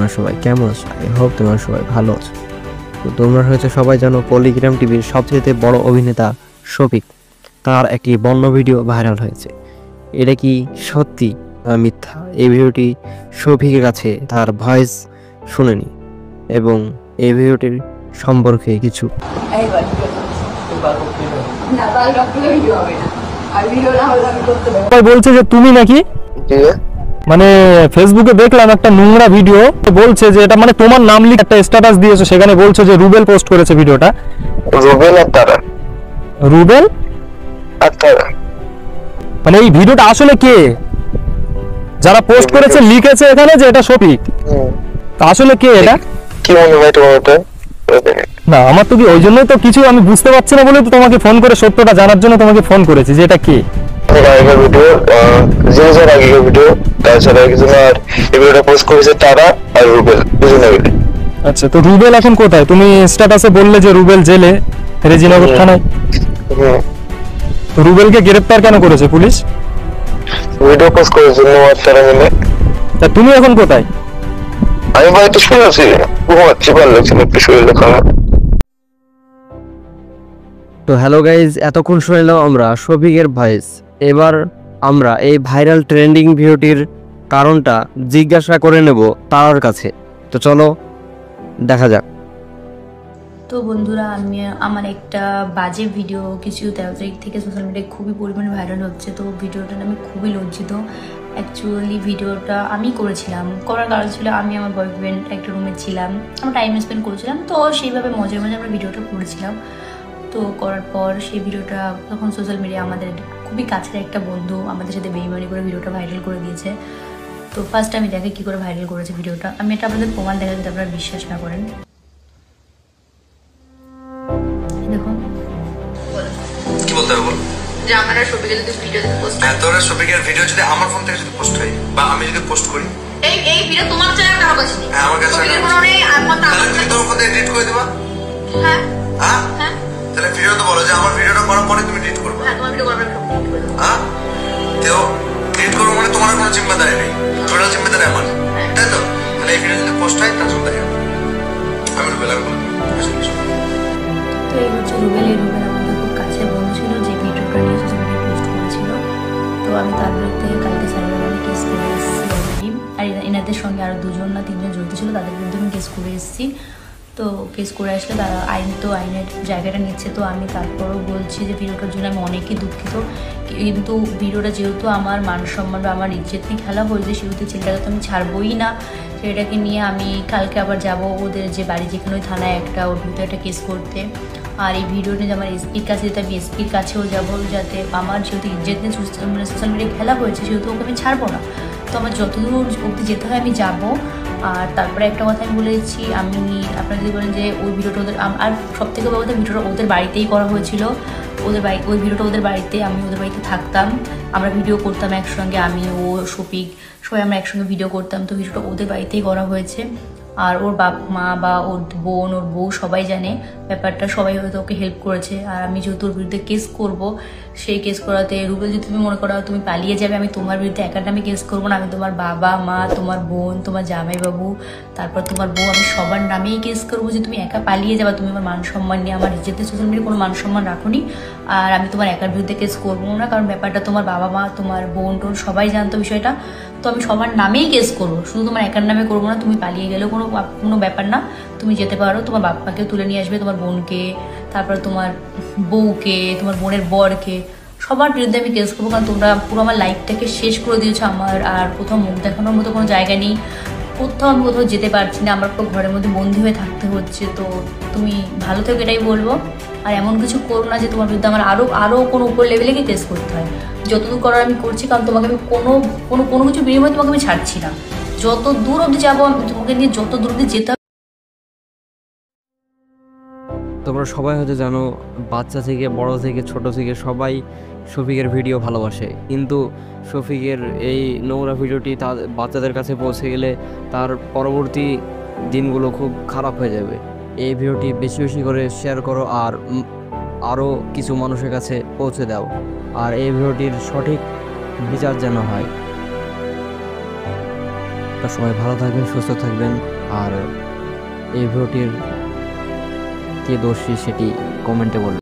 তোমরা সবাই কেমন আছো? আই হোপ তোমরা সবাই ভালো আছো। তো তোমরা হয়তো সবাই জানো পলিগ্রাম টিভির সবচেয়ে বড় অভিনেতা শফিক, তার একটি বন্য ভিডিও ভাইরাল হয়েছে। এটা কি সত্যি না মিথ্যা? এই ভিডিওটি শফিকের কাছে তার ভয়েস শুনেনি এবং এই ভিডিওটির সম্পর্কে কিছু বলছে যে তুমি নাকি মানে ফেসবুকে দেখলাম একটা নোংরা ভিডিও, বলছে যে এটা মানে তোমার নাম লিখে একটা স্ট্যাটাস দিয়েছো, সেখানে বলছে যে রুবেল পোস্ট করেছে ভিডিওটা। রুবেল আর তারা, রুবেল আর তারা মানে এই ভিডিওটা আসলে কে? যারা পোস্ট করেছে লিখেছে এখানে যে এটা শফিক, তা আসলে কে এটা? কি মনে হয় তোমার ওটা? না আমার তো কি ওই জন্যই তো কিছু আমি বুঝতে পারছি না বলে তো তোমাকে ফোন করে সত্যটা জানার জন্য তোমাকে ফোন করেছি যে এটা কে। আগের ভিডিও, জিনিসের আগের ভিডিও, তাছাড়া কিছু না। আর এই ভিডিওটা পোস্ট করেছে তারা আর রুবেল, দুজনে মিলে। আচ্ছা, তো রুবেল এখন কোথায়? তুমি স্ট্যাটাসে বললে যে রুবেল জেলে, রেজিনগর থানায়। তো রুবেলকে গ্রেফতার কেন করেছে পুলিশ? ভিডিও পোস্ট করেছে আর তারা মিলে। তা তুমি এখন কোথায়? আমি বাড়িতে শুয়ে আছি, ঘুমাচ্ছি, ভালো লাগছে না, একটু শরীরটা খারাপ। তো হ্যালো গাইজ, এতক্ষণ শুনলাম আমরা শফিকের ভয়েস। এবার আমরা এই ভাইরাল ট্রেন্ডিং ভিডিওটির কারণটা জিজ্ঞাসা করে নেব তার কাছে। তো চলো দেখা যাক। তো বন্ধুরা, আমার একটা বাজে ভিডিও কিছু 13 তারিখ থেকে সোশ্যাল মিডিয়ায় খুবই পরিমাণে ভাইরাল হচ্ছে। তো ভিডিওটা আমি খুবই লজ্জিত। অ্যাকচুয়ালি ভিডিওটা আমি করেছিলাম, করার কারণ ছিল আমি আমার বয়ফ্রেন্ড একটা রুমে ছিলাম, আমরা টাইম স্পেন্ড করেছিলাম। তো সেইভাবে মজার মজায় আমরা ভিডিওটা করেছিলাম। তো করার পর সেই ভিডিওটা তখন সোশ্যাল মিডিয়া আমাদের খুবই কাছের একটা বন্ধু আমাদের সাথে বেইমানি করে ভিডিওটা ভাইরাল করে দিয়েছে। তো ফার্স্ট আমি দেখে কী করে ভাইরাল করেছে ভিডিওটা। আমি এটা আপনাদের প্রমাণ দেখা যদি আপনারা বিশ্বাস না করেন। দেখুন, কি বলতে হবে বল? যে আমরা শফিকের যদি ভিডিও পোস্ট হ্যাঁ, তোর শফিকের ভিডিও যদি আমার ফোন থেকে যদি পোস্ট হয় বা আমি যদি পোস্ট করি, এই ভিডিও তোমার চ্যানেলে আমার কাছে নেই। হ্যাঁ আমার কাছে শফিকের কোনো নেই, তাহলে তুমি তোর ফোন থেকে ডিলিট করে দিবা। হ্যাঁ হ্যাঁ হ্যাঁ, তাহলে ভিডিও তো বলো যে আমার ভিডিওটা করার পরে তুমি ডিলিট করবে। হ্যাঁ তোমার ভিডিও করবে, সব ডিলিট করে দেবো। হ্যাঁ, তো ডিলিট করবো মানে তোমার কোনো জিম্মেদারি নেই, টোটাল জিম্মেদারি আমার, তাই তো? তাহলে এই ভিডিও যদি পোস্ট হয় তার জন্য আমি রুবেল আর বলবো। তো এই হচ্ছে রুবেল আমাদের খুব কাছের বন্ধু ছিল যে ভিডিওটা নিয়ে সোশ্যাল মিডিয়ায় পোস্ট করেছিল। তো আমি তার বিরুদ্ধে কালকে সাইবারে কেস করে এসেছি অলরেডি। আর এনাদের সঙ্গে আরও 2জন না 3জন জড়িত ছিল, তাদের বিরুদ্ধে আমি কেস করে এসেছি। তো কেস করে আসলে তারা আইনের জায়গাটা নিচ্ছে। তো আমি তারপরও বলছি যে ভিডিওটার জন্য আমি অনেকই দুঃখিত, কিন্তু ভিডিওটা যেহেতু আমার মান সম্মান বা আমার ইজ্জত নিয়ে খেলা হয়েছে, সেহেতু ছেলেটাকে তো আমি ছাড়বই না। ছেলেটাকে নিয়ে আমি কালকে আবার যাব ওদের যে বাড়ি, যেখানে ওই থানায় একটা ওর ভিতরে একটা কেস করতে। আর এই ভিডিও নিয়ে আমার এসপির কাছে যেতে, আমি এসপির কাছেও যাবো, যাতে আমার যেহেতু ইজ্জত নিয়ে মানে সোশ্যাল মিডিয়ায় খেলা হয়েছে, সেহেতু ওকে আমি ছাড়বো না। তো আমার যতদূর অবধি যেতে হয় আমি যাবো। আর তারপরে একটা কথা আমি বলেছি, আমি আপনারা যদি বলেন যে ওই ভিডিওটা ওদের, আর সব থেকে বড় কথা ভিডিওটা ওদের বাড়িতেই করা হয়েছিল। ওই ভিডিওটা ওদের বাড়িতে, আমি ওদের বাড়িতে থাকতাম, আমরা ভিডিও করতাম একসঙ্গে, আমি ও শফিক সবাই আমরা একসঙ্গে ভিডিও করতাম। তো ভিডিওটা ওদের বাড়িতেই করা হয়েছে। আর ওর বাপ মা বা ওর বোন, ওর বউ সবাই জানে ব্যাপারটা, সবাই হয়তো ওকে হেল্প করেছে। আর আমি যেহেতু ওর বিরুদ্ধে কেস করব, সেই কেস করাতে রুবেল যদি তুমি মনে করো তুমি পালিয়ে যাবে, আমি তোমার বিরুদ্ধে একার নামে কেস করবো না, আমি তোমার বাবা মা, তোমার বোন, তোমার জামাইবাবু, তারপর তোমার বউ, আমি সবার নামেই কেস করবো যে তুমি একা পালিয়ে যাবা, তুমি আমার মান সম্মান নিয়ে, আমার ইজ্জতে সোশ্যাল মিডিয়ায় কোনো মান সম্মান রাখোনি। আর আমি তোমার একার বিরুদ্ধে কেস করবো না, কারণ ব্যাপারটা তোমার বাবা মা, তোমার বোন টোন সবাই জানতো বিষয়টা। তো আমি সবার নামেই কেস করবো, শুধু তোমার একার নামে করবো না। তুমি পালিয়ে গেলেও কোনো ব্যাপার না, তুমি যেতে পারো, তোমার বাপ্পাকেও তুলে নিয়ে আসবে, তোমার বোনকে, তারপর তোমার বউকে, তোমার বোনের বরকে, সবার বিরুদ্ধে আমি কেস করবো। কারণ তোমরা পুরো আমার লাইফটাকে শেষ করে দিয়েছো। আমার আর কোথাও মুখ দেখানোর মতো কোনো জায়গা নেই, কোথাও আমি কোথাও যেতে পারছি না, আমার পুরো ঘরের মধ্যে বন্দি হয়ে থাকতে হচ্ছে। তো তুমি ভালো থেকো, এটাই বলবো। আর এমন কিছু করো না যে তোমার বিরুদ্ধে আমার আরও কোনো উপর লেভেলে গিয়ে কেস করতে হয়। যতদূর করার আমি করছি, কারণ তোমাকে আমি কোনো কিছু বিনিময়ে তোমাকে আমি ছাড়ছি না। যত দূর অবধি যাবো আমি তোমাকে নিয়ে, যত দূর অবধি যেতে। তোমরা সবাই হয়তো জানো, বাচ্চা থেকে বড় থেকে ছোট থেকে সবাই শফিকের ভিডিও ভালোবাসে, কিন্তু শফিকের এই নোংরা ভিডিওটি বাচ্চাদের কাছে পৌঁছে গেলে তার পরবর্তী দিনগুলো খুব খারাপ হয়ে যাবে। এই ভিডিওটি বেশি বেশি করে শেয়ার করো আর আরও কিছু মানুষের কাছে পৌঁছে দাও, আর এই ভিডিওটির সঠিক বিচার যেন হয়। তো সবাই ভালো থাকবেন, সুস্থ থাকবেন। আর এই ভিডিওটির কে দোষী সেটি কমেন্টে বলবেন।